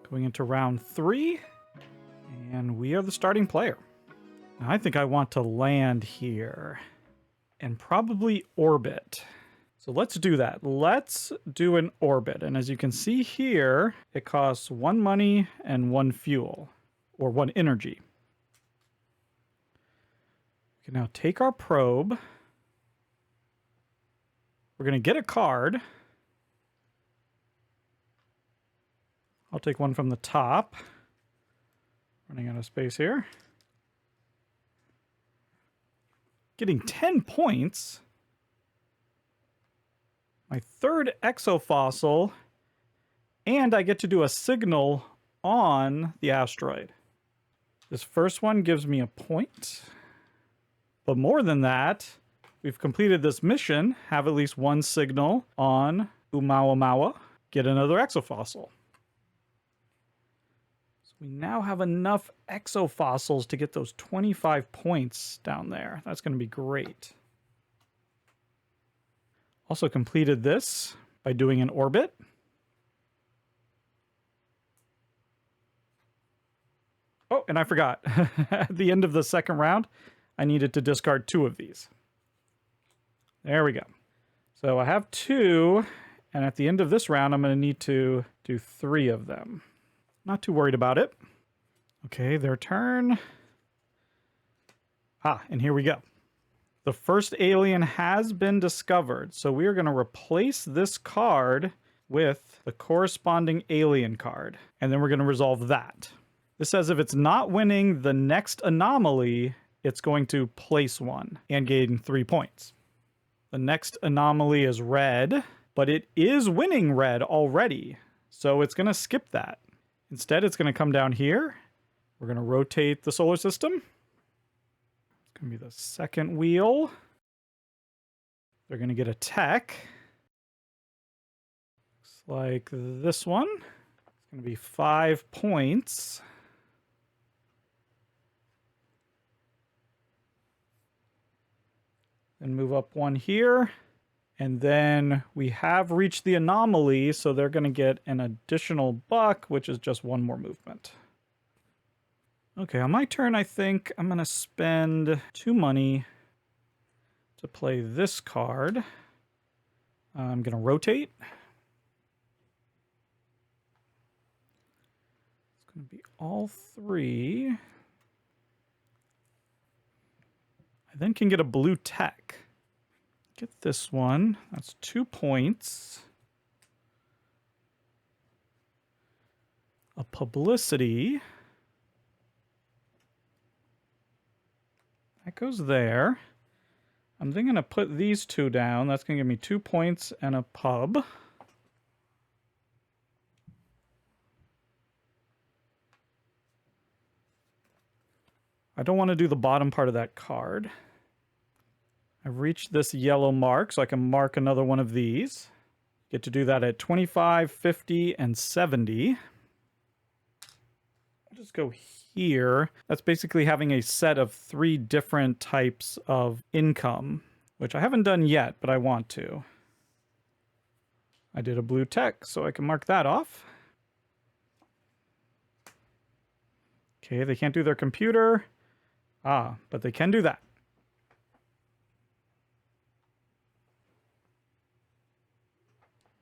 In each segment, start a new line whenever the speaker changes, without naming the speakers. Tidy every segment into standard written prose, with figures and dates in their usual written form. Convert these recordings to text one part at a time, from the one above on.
Going into round 3, and we are the starting player. Now, I think I want to land here and probably orbit. So let's do that. Let's do an orbit. And as you can see here, it costs 1 money and 1 fuel, or 1 energy. We can now take our probe. We're going to get a card. I'll take one from the top. Running out of space here. Getting 10 points. My 3rd exofossil. And I get to do a signal on the asteroid. This first one gives me a point. But more than that, we've completed this mission. Have at least 1 signal on Umawamawa. Get another exofossil. We now have enough exofossils to get those 25 points down there. That's going to be great. Also completed this by doing an orbit. Oh, and I forgot. At the end of the second round, I needed to discard 2 of these. There we go. So I have 2, and at the end of this round, I'm going to need to do 3 of them. Not too worried about it. Okay, their turn. And here we go. The first alien has been discovered. So we are going to replace this card with the corresponding alien card. And then we're going to resolve that. This says if it's not winning the next anomaly, it's going to place 1 and gain 3 points. The next anomaly is red, but it is winning red already. So it's going to skip that. Instead, it's going to come down here. We're going to rotate the solar system. It's going to be the second wheel. They're going to get a tech. Looks like this one. It's going to be 5 points. Then move up 1 here. And then we have reached the anomaly, so they're going to get an additional buck, which is just 1 more movement. Okay, on my turn, I think I'm going to spend 2 money to play this card. I'm going to rotate. It's going to be all 3. I then can get a blue tech. Get this one. That's 2 points. A publicity. That goes there. I'm then going to put these 2 down. That's going to give me 2 points and a pub. I don't want to do the bottom part of that card. I've reached this yellow mark, so I can mark another one of these. Get to do that at 25, 50, and 70. I'll just go here. That's basically having a set of 3 different types of income, which I haven't done yet, but I want to. I did a blue tech, so I can mark that off. Okay, they can't do their computer. But they can do that.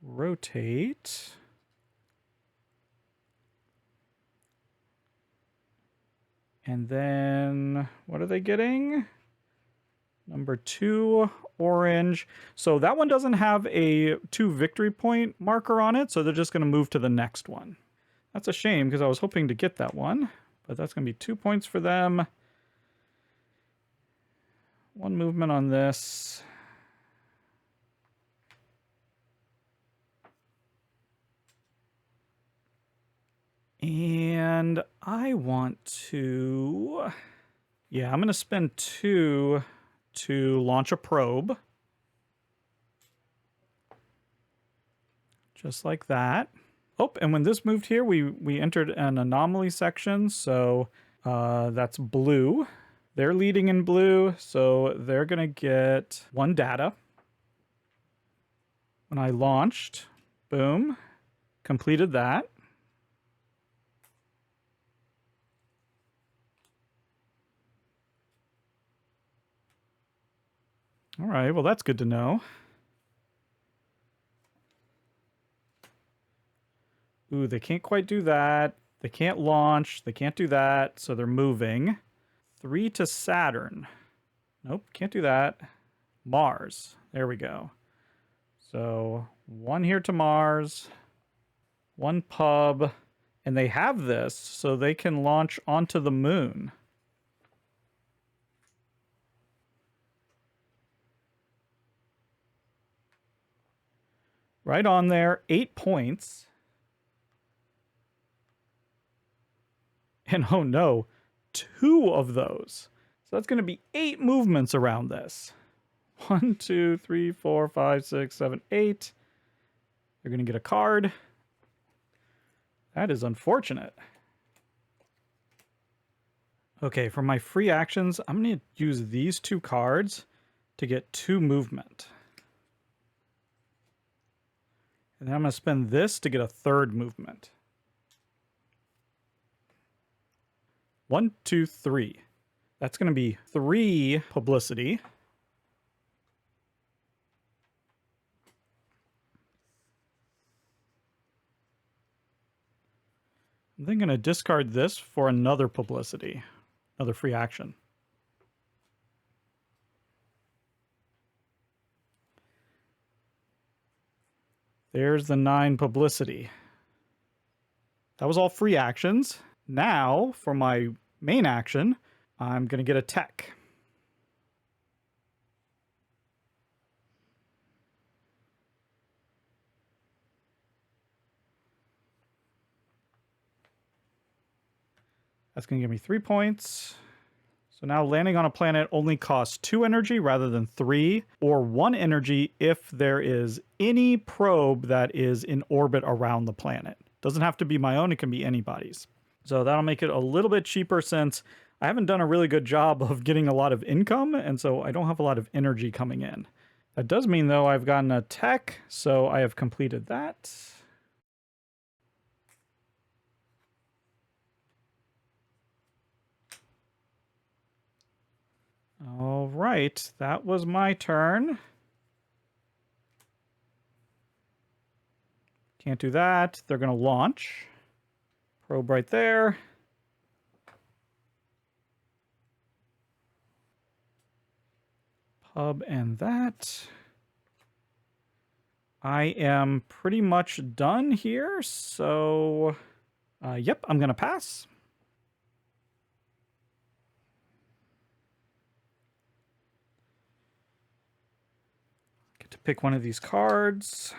Rotate. And then, what are they getting? Number 2, orange. So that one doesn't have a 2 victory point marker on it, so they're just going to move to the next one. That's a shame, because I was hoping to get that one. But that's going to be 2 points for them. 1 movement on this. And I want to... Yeah, I'm going to spend 2 to launch a probe. Just like that. Oh, and when this moved here, we entered an anomaly section, so that's blue. They're leading in blue, so they're going to get 1 data. When I launched, boom, completed that. All right, well, that's good to know. Ooh, they can't quite do that. They can't launch. They can't do that, so they're moving. 3 to Saturn. Nope, can't do that. Mars. There we go. So 1 here to Mars. 1 pub. And they have this, so they can launch onto the moon. Right on there, 8 points. And oh no, 2 of those. So that's going to be 8 movements around this. 1, 2, 3, 4, 5, 6, 7, 8. They're going to get a card. That is unfortunate. Okay, for my free actions, I'm going to use these 2 cards to get 2 movement. And then I'm going to spend this to get a 3rd movement. 1, 2, 3. That's going to be 3 publicity. I'm then going to discard this for another publicity, another free action. There's the 9 publicity. That was all free actions. Now, for my main action, I'm going to get a tech. That's going to give me 3 points. So now landing on a planet only costs 2 energy rather than 3, or 1 energy if there is any probe that is in orbit around the planet. Doesn't have to be my own, it can be anybody's. So that'll make it a little bit cheaper since I haven't done a really good job of getting a lot of income, and so I don't have a lot of energy coming in. That does mean, though, I've gotten a tech, so I have completed that. All right, that was my turn. Can't do that. They're going to launch. Probe right there. Pub and that. I am pretty much done here, so yep, I'm going to pass. Get to pick one of these cards.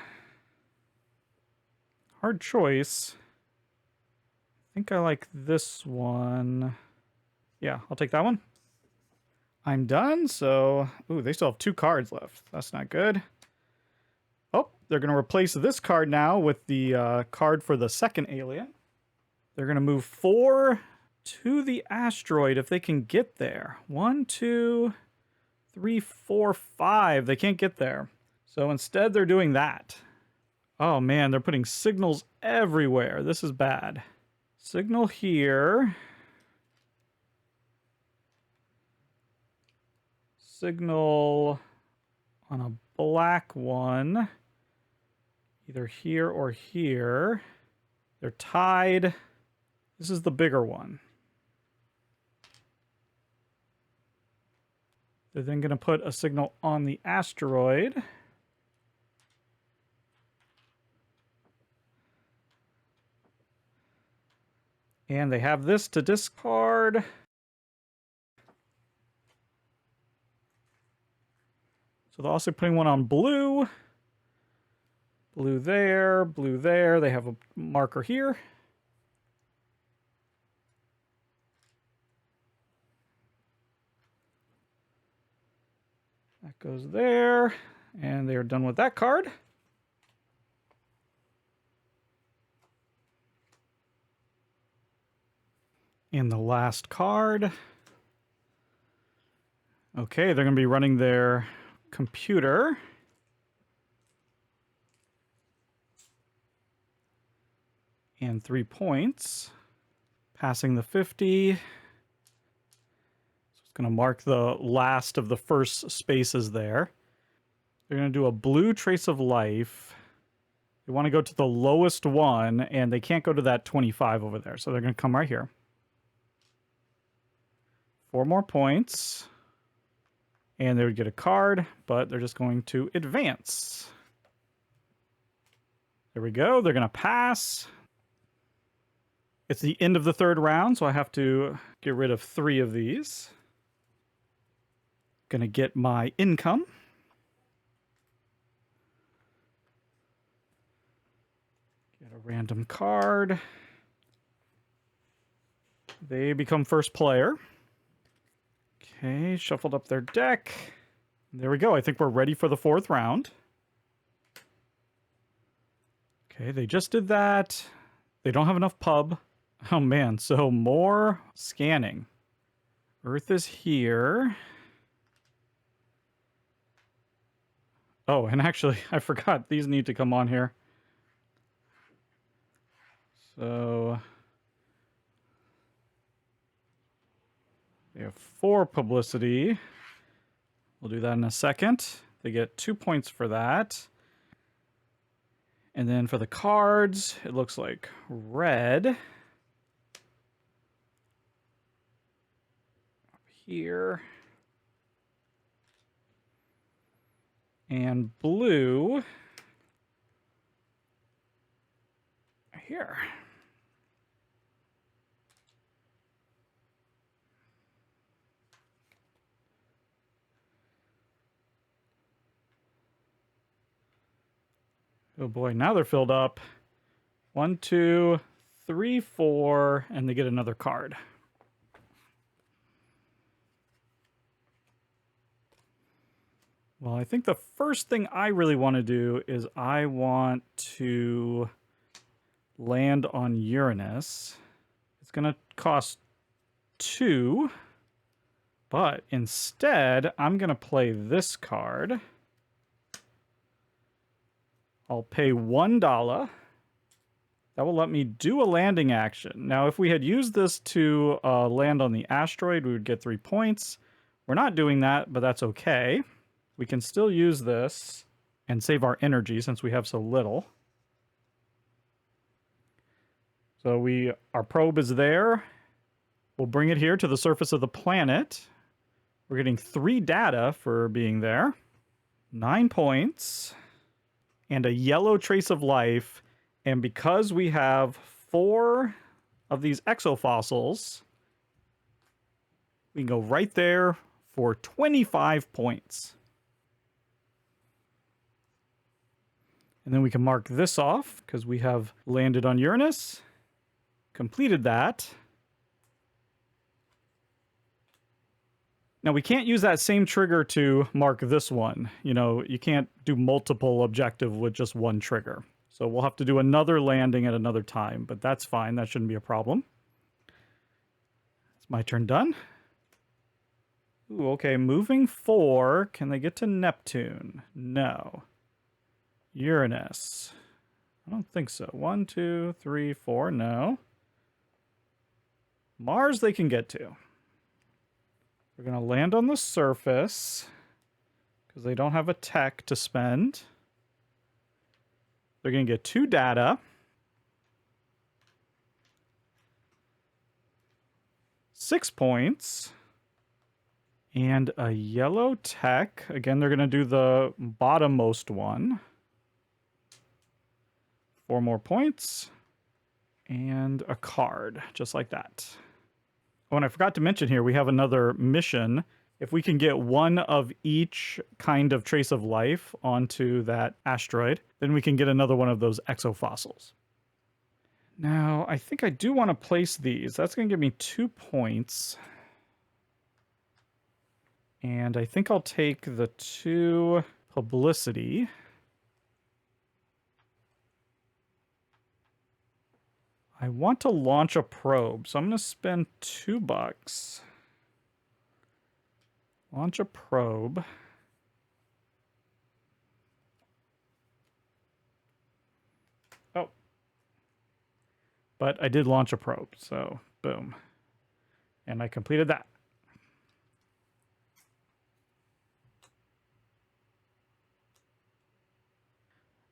Hard choice. I think I like this one. Yeah, I'll take that one. I'm done, so... Ooh, they still have 2 cards left. That's not good. Oh, they're going to replace this card now with the card for the second alien. They're going to move 4 to the asteroid if they can get there. 1, 2, 3, 4, 5. They can't get there. So instead, they're doing that. Oh man, they're putting signals everywhere. This is bad. Signal here. Signal on a black one. Either here or here. They're tied. This is the bigger one. They're then going to put a signal on the asteroid. And they have this to discard. So they're also putting one on blue. Blue there, blue there. They have a marker here. That goes there. And they are done with that card. And the last card. Okay, they're going to be running their computer. And 3 points. Passing the 50. So it's Going to mark the last of the first spaces there. They're going to do a blue trace of life. They want to go to the lowest one, and they can't go to that 25 over there. So they're going to come right here. 4 more points. And they would get a card, but they're just going to advance. There we go. They're going to pass. It's the end of the 3rd round, so I have to get rid of 3 of these. Going to get my income. Get a random card. They become first player. Okay, shuffled up their deck. There we go. I think we're ready for the 4th round. Okay, they just did that. They don't have enough pub. Oh man, so more scanning. Earth is here. Oh, and actually, I forgot these need to come on here. So they have 4 publicity. We'll do that in a second. They get 2 points for that. And then for the cards, it looks like red. Up here. And blue. Here. Oh boy, now they're filled up. 1, 2, 3, 4, and they get another card. Well, I think the first thing I really want to do is I want to land on Uranus. It's going to cost 2, but instead I'm going to play this card. I'll pay $1. That will let me do a landing action. Now, if we had used this to land on the asteroid, we would get 3 points. We're not doing that, but that's okay. We can still use this and save our energy since we have so little. So our probe is there. We'll bring it here to the surface of the planet. We're getting 3 data for being there. 9 points. And a yellow trace of life. And because we have 4 of these exofossils, we can go right there for 25 points. And then we can mark this off because we have landed on Uranus, completed that. Now we can't use that same trigger to mark this one. You know, you can't do multiple objective with just one trigger. So we'll have to do another landing at another time, but that's fine. That shouldn't be a problem. It's my turn done. Ooh, okay, moving 4. Can they get to Neptune? No. Uranus. I don't think so. 1, 2, 3, 4. No. Mars they can get to. We're going to land on the surface because they don't have a tech to spend. They're going to get 2 data. 6 points. And a yellow tech. Again, they're going to do the bottommost one. 4 more points. And a card, just like that. Oh, and I forgot to mention here, we have another mission. If we can get 1 of each kind of trace of life onto that asteroid, then we can get another one of those exofossils. Now, I think I do want to place these. That's going to give me 2 points. And I think I'll take the 2 publicity. I want to launch a probe, so I'm going to spend $2. Launch a probe. Oh. But I did launch a probe, so boom. And I completed that.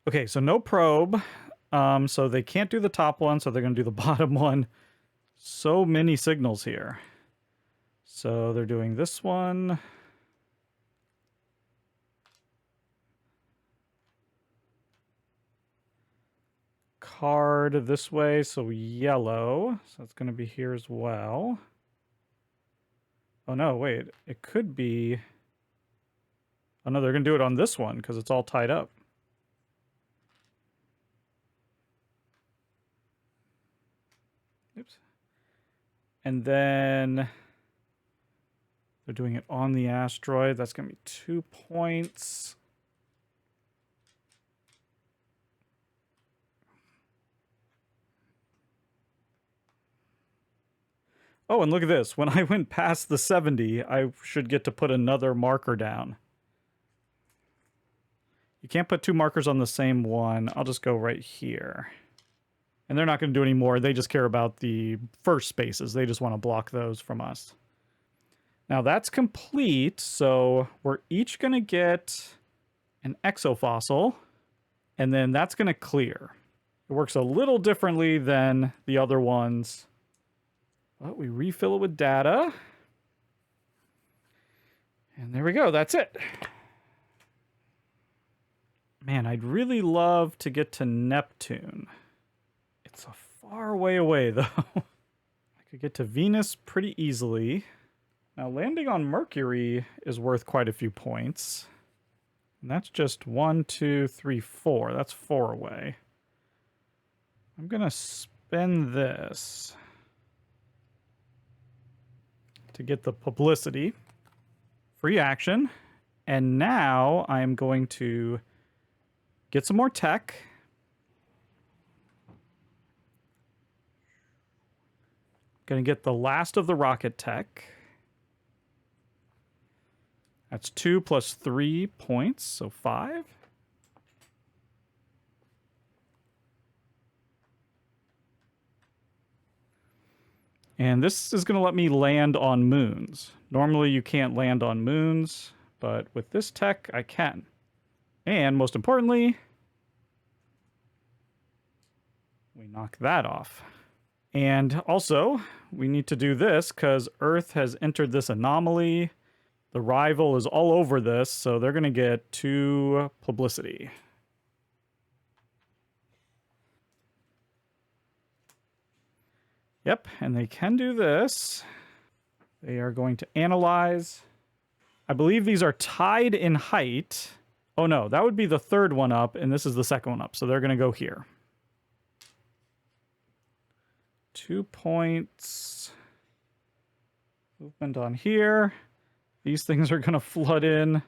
Okay, so no probe. So they can't do the top one, so they're going to do the bottom one. So many signals here. So they're doing this one. Card this way, so yellow. So it's going to be here as well. Oh no, wait. It could be... Oh no, they're going to do it on this one because it's all tied up. Oops. And then they're doing it on the asteroid. That's going to be 2 points. Oh, and look at this. When I went past the 70, I should get to put another marker down. You can't put 2 markers on the same one. I'll just go right here. And they're not going to do any more. They just care about the first spaces. They just want to block those from us. Now that's complete, so we're each going to get an exofossil, and then that's going to clear. It works a little differently than the other ones. But we refill it with data. And there we go. That's it. Man, I'd really love to get to Neptune. It's a far way away, though. I could get to Venus pretty easily. Now, landing on Mercury is worth quite a few points. And that's just 1, 2, 3, 4. That's 4 away. I'm going to spend this to get the publicity. Free action. And now I'm going to get some more tech. Going to get the last of the rocket tech. That's 2 plus 3 points, so 5. And this is going to let me land on moons. Normally you can't land on moons, but with this tech I can. And most importantly, we knock that off. And also, we need to do this because Earth has entered this anomaly. The rival is all over this, so they're going to get 2 publicity. Yep, and they can do this. They are going to analyze. I believe these are tied in height. Oh no, that would be the third one up, and this is the second one up, so they're going to go here. 2 points. Movement on here. These things are going to flood in.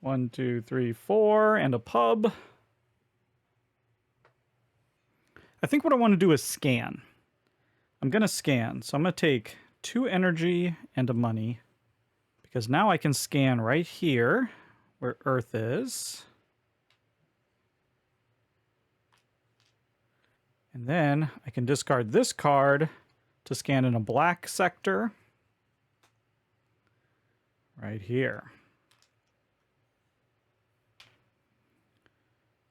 One, two, three, 4, and a pub. I think what I want to do is scan. I'm going to scan, so I'm going to take 2 energy and a money, because now I can scan right here where Earth is. And then I can discard this card to scan in a black sector right here.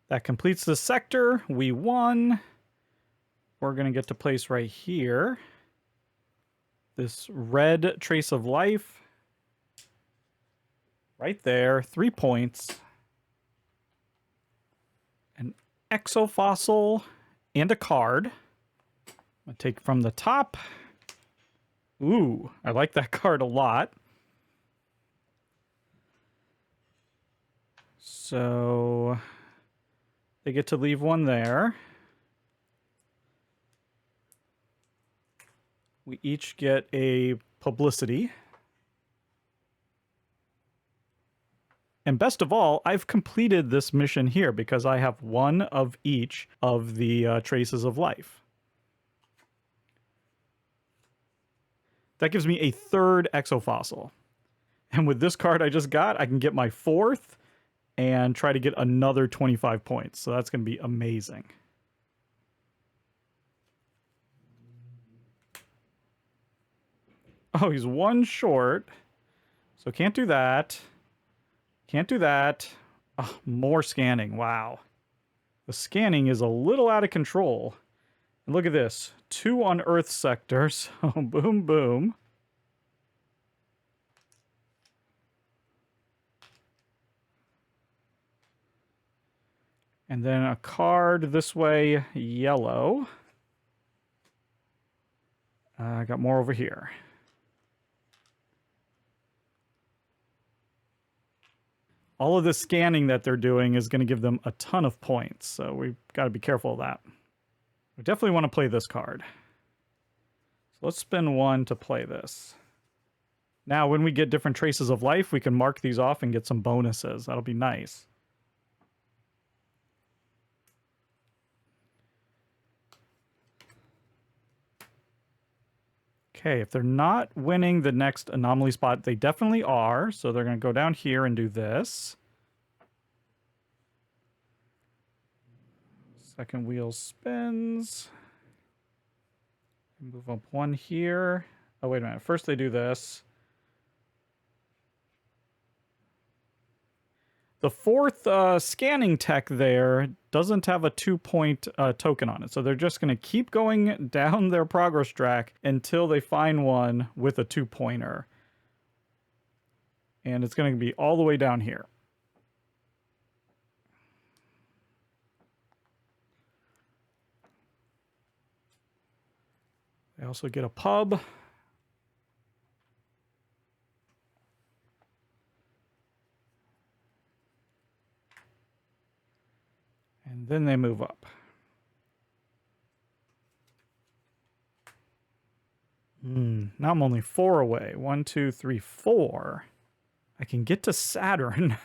That completes the sector. We won. We're going to get to place right here this red trace of life. Right there. 3 points. An exofossil and a card. I'm going to take from the top. Ooh, I like that card a lot. So they get to leave one there. We each get a publicity. And best of all, I've completed this mission here because I have 1 of each of the traces of life. That gives me a 3rd exofossil. And with this card I just got, I can get my 4th and try to get another 25 points. So that's going to be amazing. Oh, he's 1 short. So can't do that. Can't do that. Oh, more scanning. Wow. The scanning is a little out of control. And look at this. 2 on Earth sector. So boom, boom. And then a card this way, yellow. I got more over here. All of the scanning that they're doing is going to give them a ton of points, so we've got to be careful of that. We definitely want to play this card. So let's spend 1 to play this. Now, when we get different traces of life, we can mark these off and get some bonuses. That'll be nice. Okay, if they're not winning the next anomaly spot, they definitely are. So they're going to go down here and do this. Second wheel spins. Move up 1 here. Oh, wait a minute. First they do this. The 4th scanning tech there doesn't have a 2-point token on it. So they're just going to keep going down their progress track until they find one with a 2-pointer. And it's going to be all the way down here. They also get a pub. And then they move up. Now I'm only 4 away. 1, 2, 3, 4. I can get to Saturn,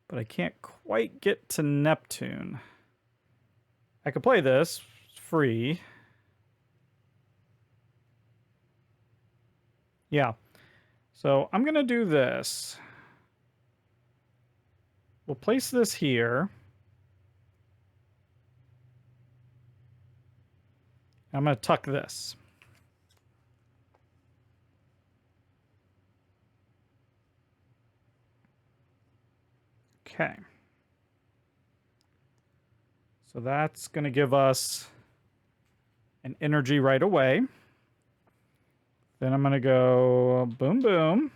but I can't quite get to Neptune. I could play this. It's free. Yeah. So I'm going to do this. We'll place this here. I'm going to tuck this. Okay. So that's going to give us an energy right away. Then I'm going to go boom, boom.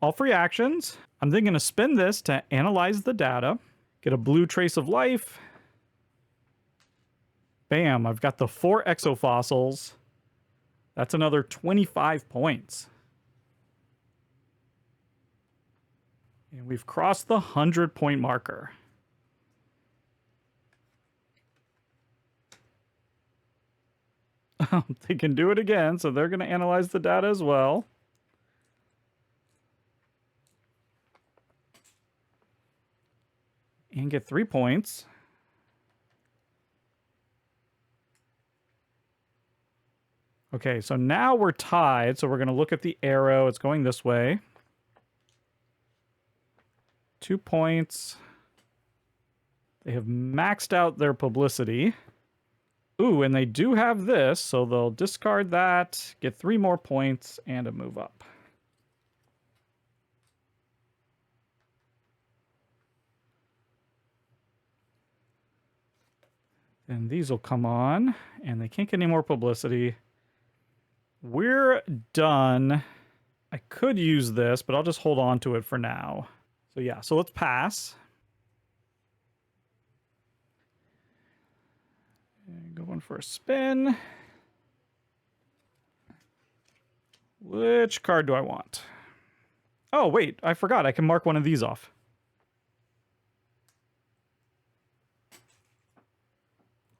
All free actions. I'm then going to spin this to analyze the data. Get a blue trace of life. Bam, I've got the 4 exofossils. That's another 25 points. And we've crossed the 100-point marker. They can do it again, so they're going to analyze the data as well. And get 3 points. Okay, so now we're tied, so we're going to look at the arrow. It's going this way. 2 points. They have maxed out their publicity. Ooh, and they do have this, so they'll discard that, get 3 more points, and a move up. Then these will come on, and they can't get any more publicity. We're done. I could use this, but I'll just hold on to it for now. So yeah, so let's pass. Going for a spin. Which card do I want? Oh, wait, I forgot. I can mark one of these off.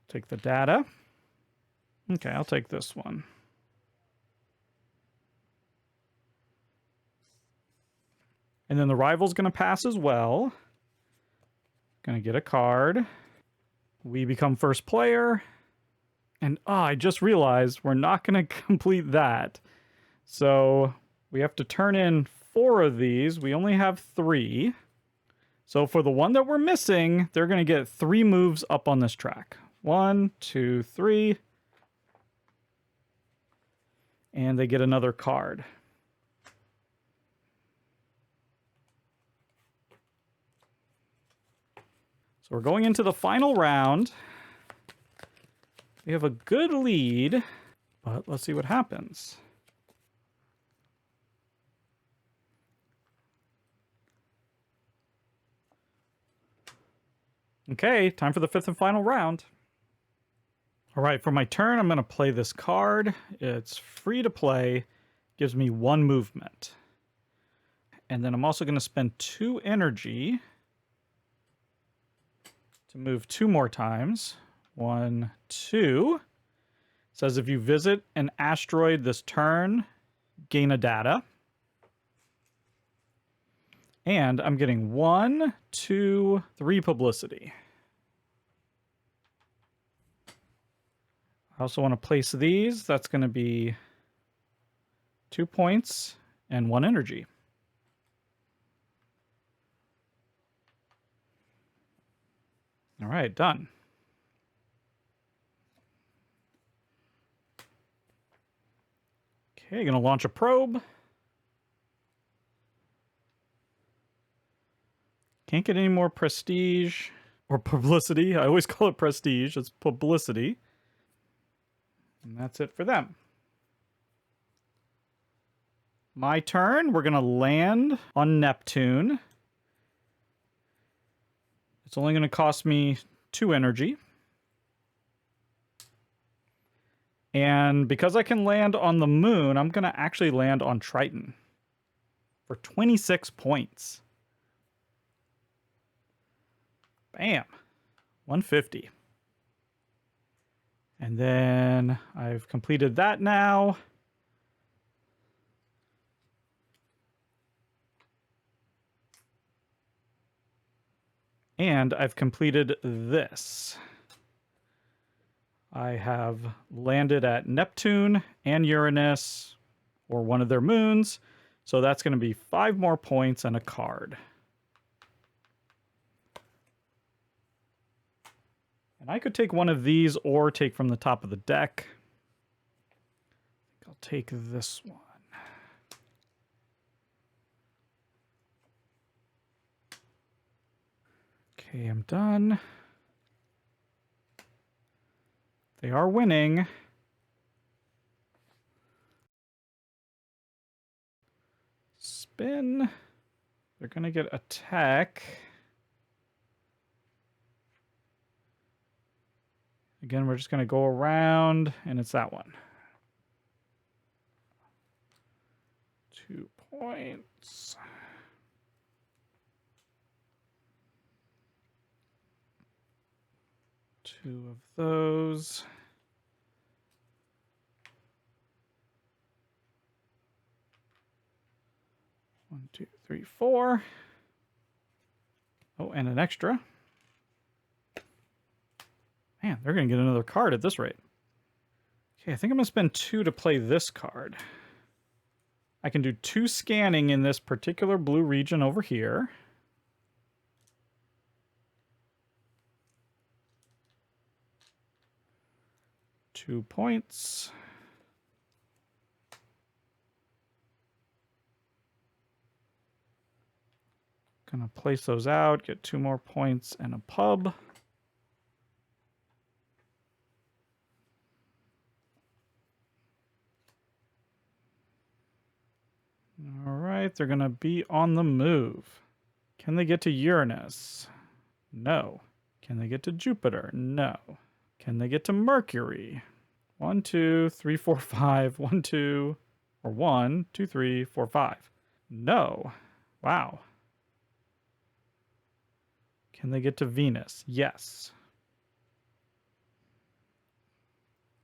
Take the data. Okay, I'll take this one. And then the rival's going to pass as well. Going to get a card. We become first player. And I just realized we're not going to complete that. So we have to turn in 4 of these. We only have 3. So for the one that we're missing, they're going to get 3 moves up on this track. 1, 2, 3. And they get another card. So we're going into the final round. We have a good lead, but let's see what happens. Okay, time for the 5th and final round. All right, for my turn, I'm going to play this card. It's free to play, gives me 1 movement. And then I'm also going to spend 2 energy to move 2 more times. 1, 2. It says if you visit an asteroid this turn, gain a data. And I'm getting 1, 2, 3 publicity. I also want to place these. That's going to be 2 points and 1 energy. All right, done. Okay, going to launch a probe. Can't get any more prestige or publicity. I always call it prestige. It's publicity. And that's it for them. My turn. We're going to land on Neptune. It's only going to cost me 2 energy. And because I can land on the moon, I'm going to actually land on Triton for 26 points. Bam. 150. And then I've completed that now. And I've completed this. I have landed at Neptune and Uranus, or one of their moons. So that's going to be 5 more points and a card. And I could take one of these or take from the top of the deck. I'll take this one. Okay, I'm done. They are winning. Spin. They're going to get attack. Again, we're just going to go around, and it's that one. 2 points. Two of those. One, two, three, 4. Oh, and an extra. Man, they're going to get another card at this rate. Okay, I think I'm going to spend 2 to play this card. I can do 2 scanning in this particular blue region over here. Two points. Gonna place those out, get 2 more points and a pub. All right, they're gonna be on the move. Can they get to Uranus? No. Can they get to Jupiter? No. Can they get to Mercury? 1, 2, 3, 4, 5. 1, 2, or 1, 2, 3, 4, 5. No. Wow. Can they get to Venus? Yes.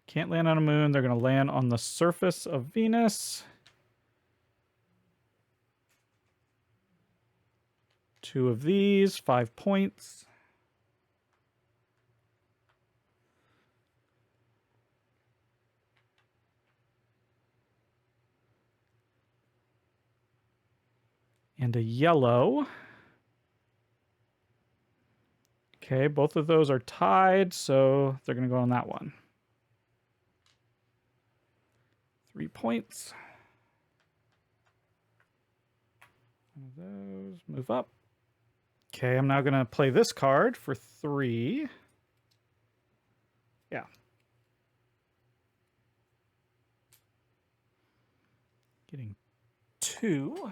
Can't land on a moon. They're going to land on the surface of Venus. 2 of these, 5 points. And a yellow. Okay, both of those are tied, so they're going to go on that one. 3 points. One of those, move up. Okay, I'm now going to play this card for 3. Yeah. Getting 2.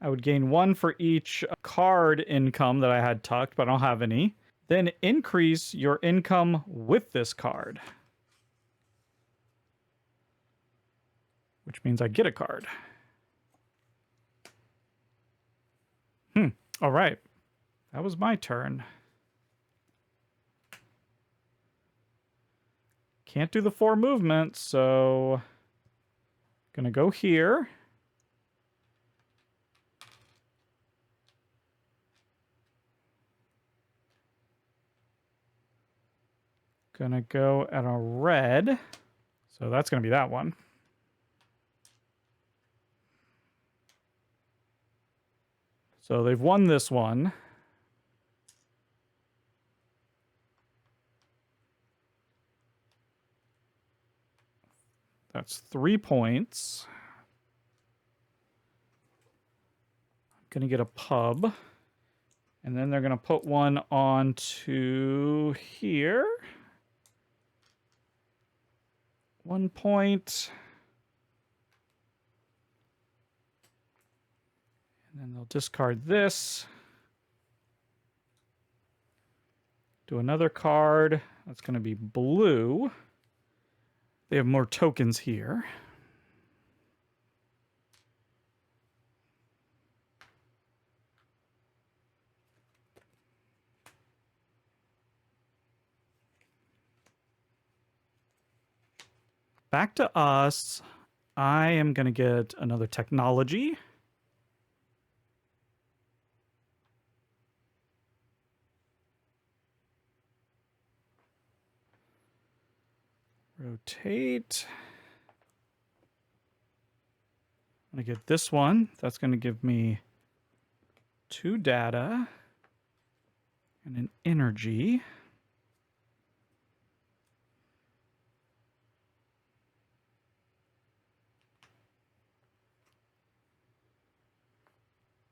I would gain 1 for each card income that I had tucked, but I don't have any. Then increase your income with this card, which means I get a card. All right. That was my turn. Can't do the 4 movements, so gonna go here. Gonna go at a red. So that's gonna be that one. So they've won this one. That's 3 points. I'm gonna get a pub. And then they're gonna put one onto here. 1 point. And then they'll discard this. Do another card. That's going to be blue. They have more tokens here. Back to us. I am going to get another technology. Rotate. I'm going to get this one. That's going to give me 2 data and an energy.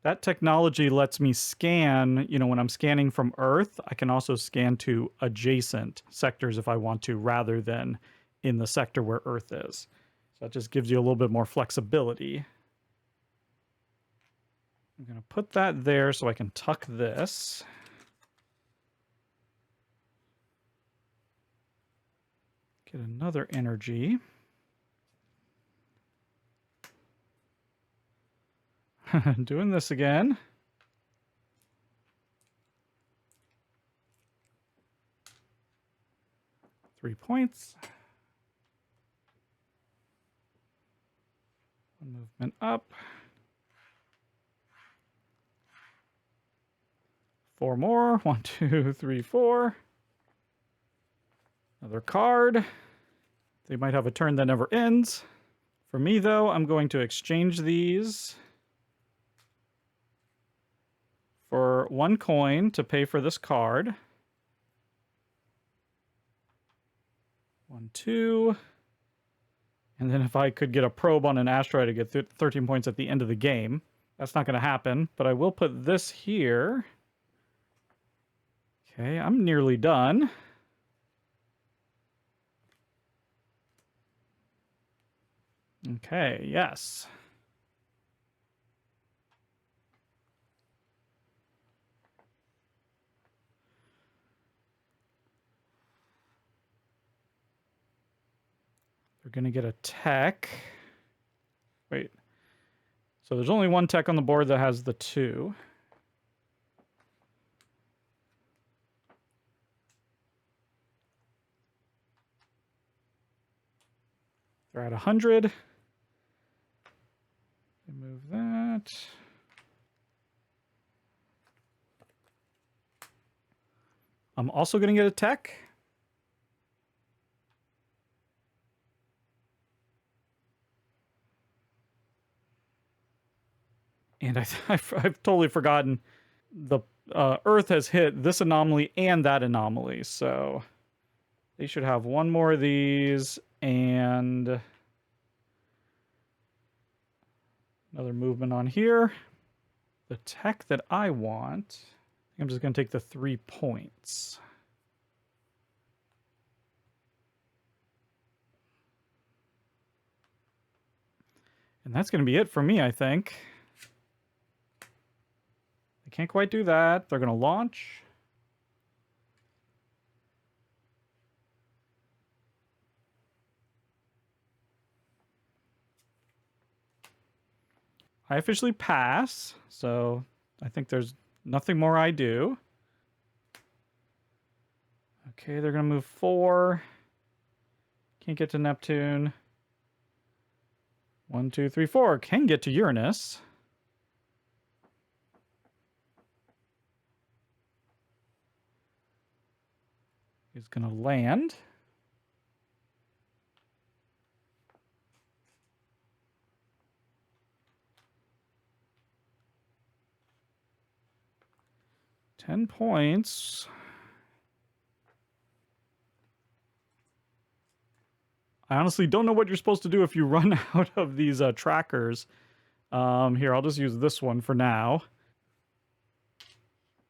That technology lets me scan, when I'm scanning from Earth, I can also scan to adjacent sectors if I want to, rather than in the sector where Earth is. So that just gives you a little bit more flexibility. I'm going to put that there so I can tuck this. Get another energy. Doing this again. Three points. One movement up. 4 more. 1, 2, 3, 4. Another card. They might have a turn that never ends. For me, though, I'm going to exchange these for 1 coin to pay for this card. 1, 2. And then if I could get a probe on an asteroid, I get 13 points at the end of the game. That's not going to happen, but I will put this here. Okay, I'm nearly done. Okay, yes. They're going to get a tech. Wait. So there's only 1 tech on the board that has the 2. They're at 100. Move that. I'm also going to get a tech. And I've totally forgotten the Earth has hit this anomaly and that anomaly. So they should have 1 more of these and another movement on here. the tech that I want, I'm just going to take the 3 points. And that's going to be it for me, I think. They can't quite do that. They're going to launch. I officially pass, so I think there's nothing more I do. Okay, they're going to move 4. Can't get to Neptune. 1, 2, 3, 4. Can get to Uranus. He's going to land. $10 points. I honestly don't know what you're supposed to do if you run out of these trackers. Here, I'll just use this one for now.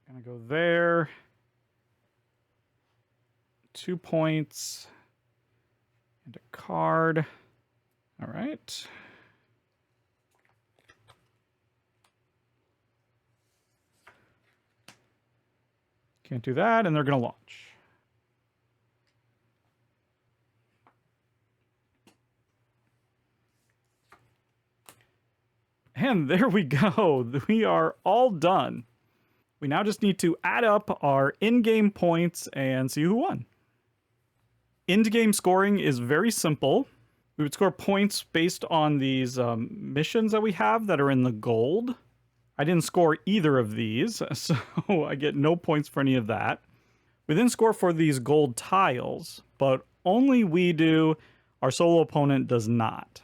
Gonna go there. 2 points. And a card. All right. Can't do that, and they're gonna launch. And there we go. We are all done. We now just need to add up our in-game points and see who won. In-game scoring is very simple. We would score points based on these missions that we have that are in the gold. I didn't score either of these, so I get no points for any of that. We then score for these gold tiles, but only we do. Our solo opponent does not.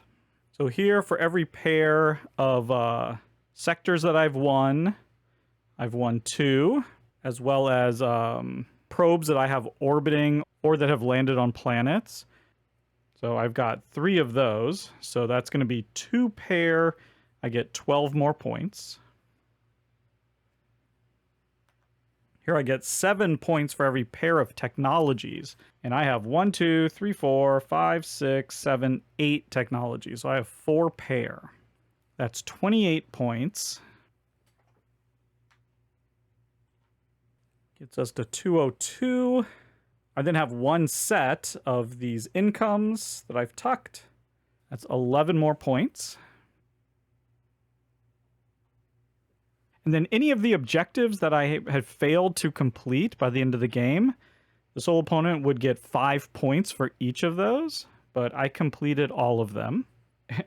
So here, for every pair of sectors that I've won 2, as well as probes that I have orbiting or that have landed on planets. So I've got 3 of those. So that's going to be 2 pair. I get 12 more points. Here I get 7 points for every pair of technologies. And I have 1, 2, 3, 4, 5, 6, 7, 8 technologies. So I have 4 pair. That's 28 points. Gets us to 202. I then have 1 set of these incomes that I've tucked. That's 11 more points. And then any of the objectives that I had failed to complete by the end of the game, the sole opponent would get 5 points for each of those, but I completed all of them.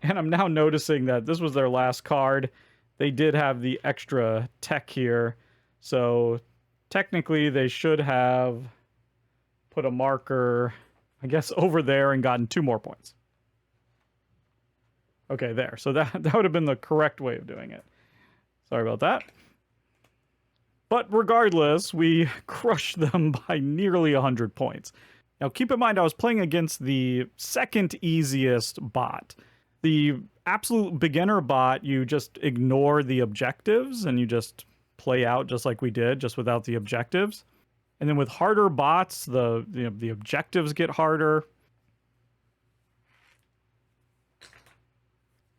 And I'm now noticing that this was their last card. They did have the extra tech here, so technically they should have put a marker, I guess, over there and gotten 2 more points. Okay, there. So that would have been the correct way of doing it. Sorry about that. But regardless, we crushed them by nearly 100 points. Now, keep in mind, I was playing against the second easiest bot. The absolute beginner bot, you just ignore the objectives and you just play out just like we did, just without the objectives. And then with harder bots, the objectives get harder.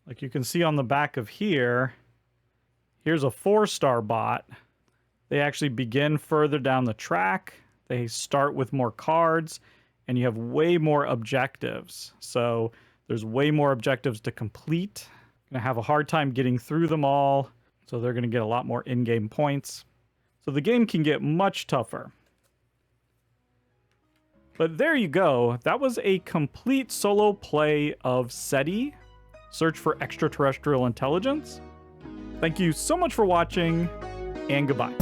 Like you can see on the back of here, here's a 4-star bot. They actually begin further down the track. They start with more cards, and you have way more objectives. So there's way more objectives to complete. Gonna have a hard time getting through them all, so they're gonna get a lot more in-game points. So the game can get much tougher. But there you go. That was a complete solo play of SETI, Search for Extraterrestrial Intelligence. Thank you so much for watching, and goodbye.